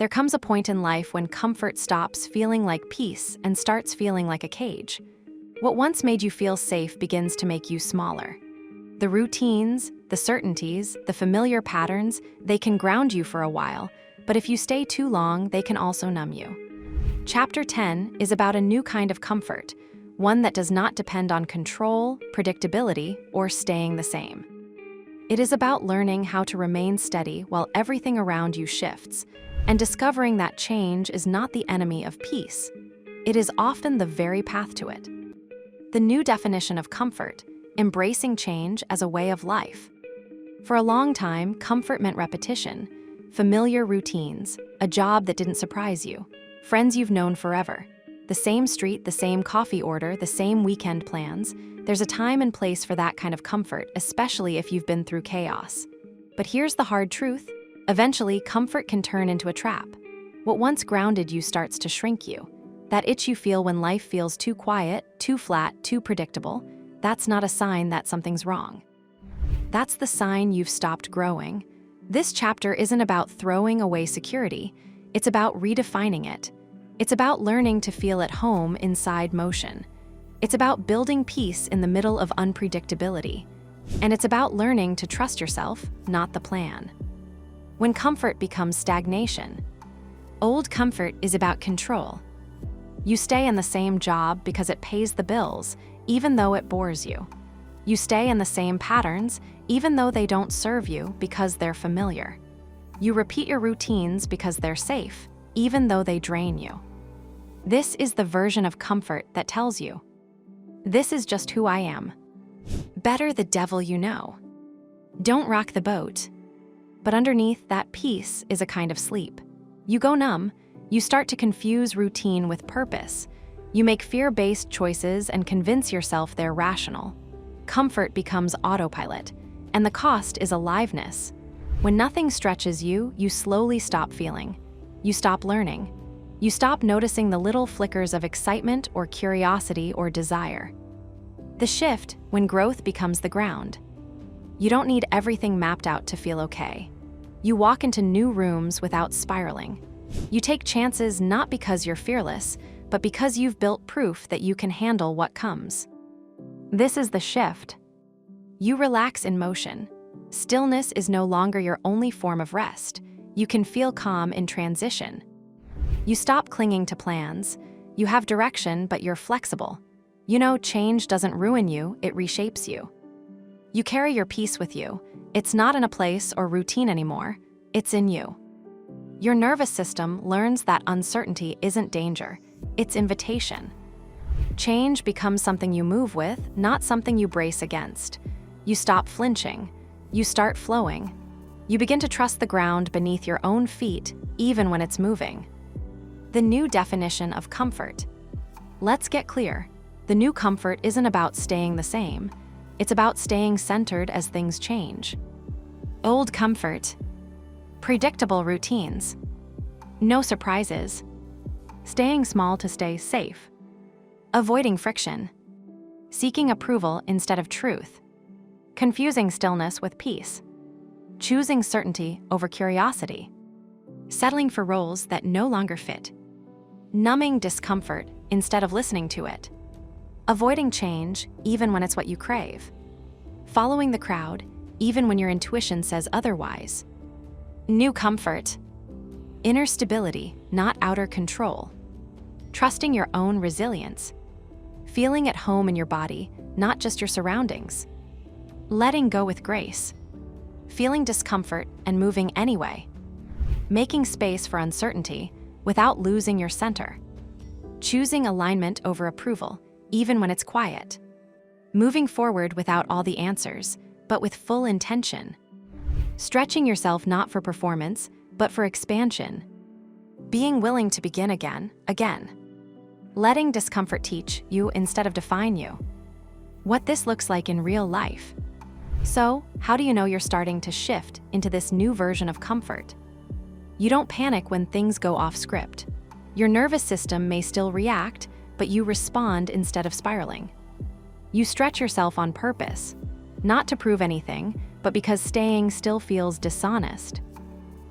There comes a point in life when comfort stops feeling like peace and starts feeling like a cage. What once made you feel safe begins to make you smaller. The routines, the certainties, the familiar patterns, they can ground you for a while, but if you stay too long, they can also numb you. Chapter 10 is about a new kind of comfort, one that does not depend on control, predictability, or staying the same. It is about learning how to remain steady while everything around you shifts, and discovering that change is not the enemy of peace. It is often the very path to it. The new definition of comfort, embracing change as a way of life. For a long time, comfort meant repetition, familiar routines, a job that didn't surprise you, friends you've known forever, the same street, the same coffee order, the same weekend plans. There's a time and place for that kind of comfort, especially if you've been through chaos. But here's the hard truth. Eventually, comfort can turn into a trap. What once grounded you starts to shrink you. That itch you feel when life feels too quiet, too flat, too predictable, that's not a sign that something's wrong. That's the sign you've stopped growing. This chapter isn't about throwing away security. It's about redefining it. It's about learning to feel at home inside motion. It's about building peace in the middle of unpredictability. And it's about learning to trust yourself, not the plan. When comfort becomes stagnation. Old comfort is about control. You stay in the same job because it pays the bills, even though it bores you. You stay in the same patterns, even though they don't serve you because they're familiar. You repeat your routines because they're safe, even though they drain you. This is the version of comfort that tells you, this is just who I am. Better the devil you know. Don't rock the boat. But underneath that peace is a kind of sleep. You go numb, you start to confuse routine with purpose. You make fear-based choices and convince yourself they're rational. Comfort becomes autopilot, and the cost is aliveness. When nothing stretches you, you slowly stop feeling. You stop learning. You stop noticing the little flickers of excitement or curiosity or desire. The shift, when growth becomes the ground. You don't need everything mapped out to feel okay. You walk into new rooms without spiraling. You take chances not because you're fearless, but because you've built proof that you can handle what comes. This is the shift. You relax in motion. Stillness is no longer your only form of rest. You can feel calm in transition. You stop clinging to plans. You have direction, but you're flexible. You know, change doesn't ruin you, it reshapes you. You carry your peace with you. It's not in a place or routine anymore, it's in you. Your nervous system learns that uncertainty isn't danger, it's invitation. Change becomes something you move with, not something you brace against. You stop flinching. You start flowing. You begin to trust the ground beneath your own feet, even when it's moving. The new definition of comfort. Let's get clear. The new comfort isn't about staying the same. It's about staying centered as things change. Old comfort. Predictable routines. No surprises. Staying small to stay safe. Avoiding friction. Seeking approval instead of truth. Confusing stillness with peace. Choosing certainty over curiosity. Settling for roles that no longer fit. Numbing discomfort instead of listening to it. Avoiding change even when it's what you crave. Following the crowd even when your intuition says otherwise. New comfort. Inner stability, not outer control. Trusting your own resilience. Feeling at home in your body, not just your surroundings. Letting go with grace. Feeling discomfort and moving anyway. Making space for uncertainty without losing your center. Choosing alignment over approval, even when it's quiet. Moving forward without all the answers, but with full intention. Stretching yourself not for performance, but for expansion. Being willing to begin again. Letting discomfort teach you instead of define you. What this looks like in real life. So, how do you know you're starting to shift into this new version of comfort? You don't panic when things go off script. Your nervous system may still react, but you respond instead of spiraling. You stretch yourself on purpose, not to prove anything, but because staying still feels dishonest.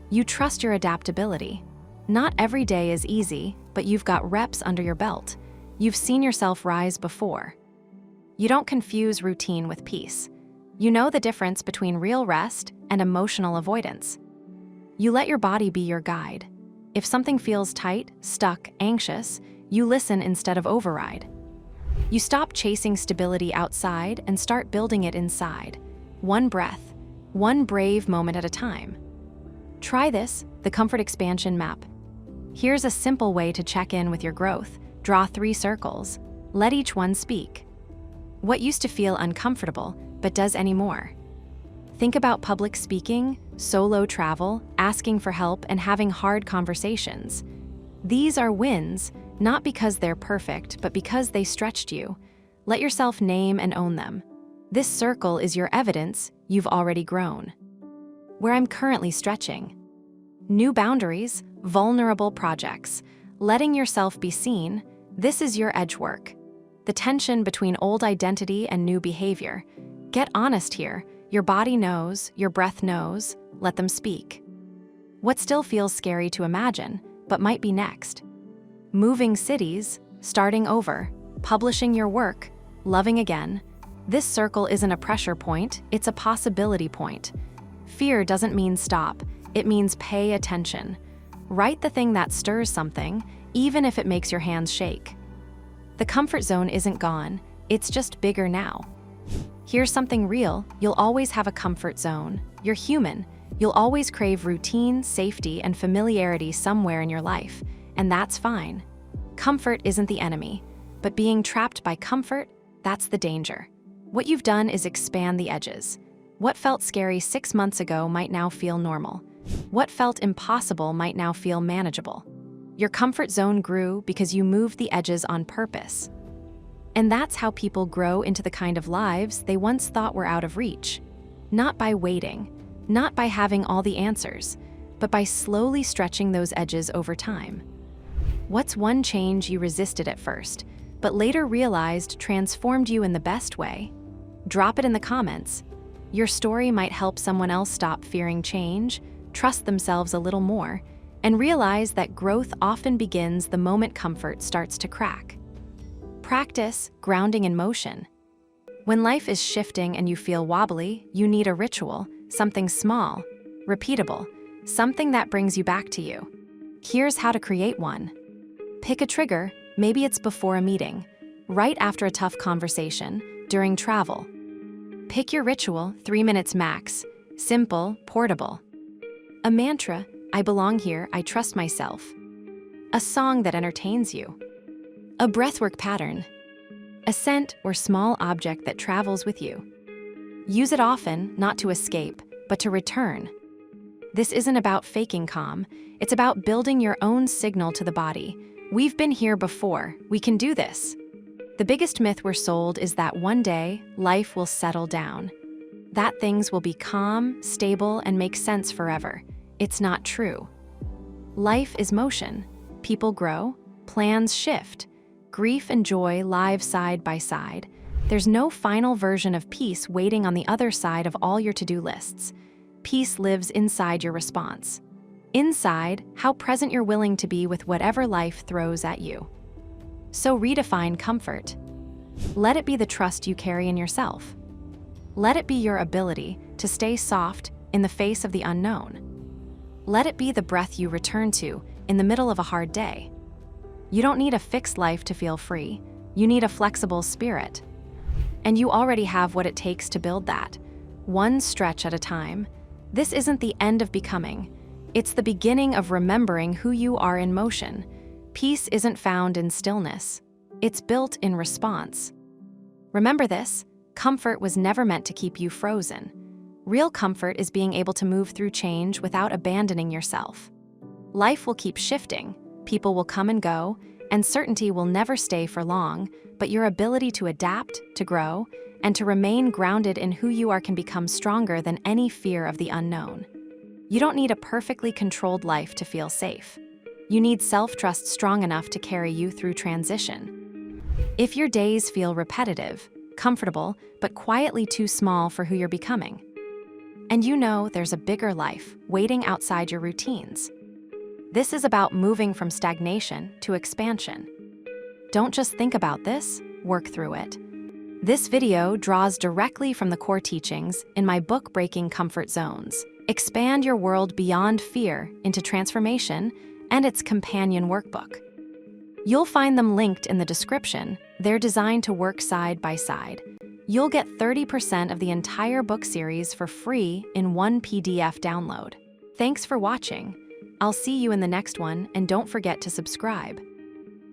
You trust your adaptability, Not every day is easy, but you've got reps under your belt. You've seen yourself rise before. You don't confuse routine with peace. You know the difference between real rest and emotional avoidance. You let your body be your guide. If something feels tight, stuck, anxious, you listen instead of override. You stop chasing stability outside and start building it inside. One breath, one brave moment at a time. Try this, the Comfort Expansion Map. Here's a simple way to check in with your growth. Draw 3 circles. Let each one speak. What used to feel uncomfortable, but does anymore? Think about public speaking, solo travel, asking for help, and having hard conversations. These are wins, not because they're perfect, but because they stretched you. Let yourself name and own them. This circle is your evidence you've already grown. Where I'm currently stretching. New boundaries, vulnerable projects, letting yourself be seen, this is your edge work. The tension between old identity and new behavior. Get honest here. Your body knows, your breath knows, let them speak. What still feels scary to imagine, but might be next? Moving cities, starting over, publishing your work, loving again. This circle isn't a pressure point, it's a possibility point. Fear doesn't mean stop, it means pay attention. Write the thing that stirs something, even if it makes your hands shake. The comfort zone isn't gone, it's just bigger now. Here's something real, you'll always have a comfort zone. You're human. You'll always crave routine, safety, and familiarity somewhere in your life, and that's fine. Comfort isn't the enemy, but being trapped by comfort, that's the danger. What you've done is expand the edges. What felt scary 6 months ago might now feel normal. What felt impossible might now feel manageable. Your comfort zone grew because you moved the edges on purpose. And that's how people grow into the kind of lives they once thought were out of reach. Not by waiting, not by having all the answers, but by slowly stretching those edges over time. What's one change you resisted at first, but later realized transformed you in the best way? Drop it in the comments. Your story might help someone else stop fearing change, trust themselves a little more, and realize that growth often begins the moment comfort starts to crack. Practice grounding in motion. When life is shifting and you feel wobbly, you need a ritual, something small, repeatable, something that brings you back to you. Here's how to create one. Pick a trigger, maybe it's before a meeting, right after a tough conversation, during travel. Pick your ritual, 3 minutes max, simple, portable. A mantra, I belong here, I trust myself. A song that entertains you. A breathwork pattern. A scent or small object that travels with you. Use it often, not to escape, but to return. This isn't about faking calm, it's about building your own signal to the body. We've been here before, we can do this. The biggest myth we're sold is that one day, life will settle down. That things will be calm, stable, and make sense forever. It's not true. Life is motion. People grow, plans shift. Grief and joy live side by side. There's no final version of peace waiting on the other side of all your to-do lists. Peace lives inside your response. Inside, how present you're willing to be with whatever life throws at you. So redefine comfort. Let it be the trust you carry in yourself. Let it be your ability to stay soft in the face of the unknown. Let it be the breath you return to in the middle of a hard day. You don't need a fixed life to feel free. You need a flexible spirit. And you already have what it takes to build that. One stretch at a time. This isn't the end of becoming. It's the beginning of remembering who you are in motion. Peace isn't found in stillness. It's built in response. Remember this, comfort was never meant to keep you frozen. Real comfort is being able to move through change without abandoning yourself. Life will keep shifting, people will come and go, and certainty will never stay for long, but your ability to adapt, to grow, and to remain grounded in who you are can become stronger than any fear of the unknown. You don't need a perfectly controlled life to feel safe. You need self-trust strong enough to carry you through transition. If your days feel repetitive, comfortable, but quietly too small for who you're becoming, and you know there's a bigger life waiting outside your routines, This is about moving from stagnation to expansion. Don't just think about this, work through it. This video draws directly from the core teachings in my book, Breaking Comfort Zones. Expand your world beyond fear into transformation and its companion workbook. You'll find them linked in the description. They're designed to work side by side. You'll get 30% of the entire book series for free in one PDF download. Thanks for watching. I'll see you in the next one, and don't forget to subscribe.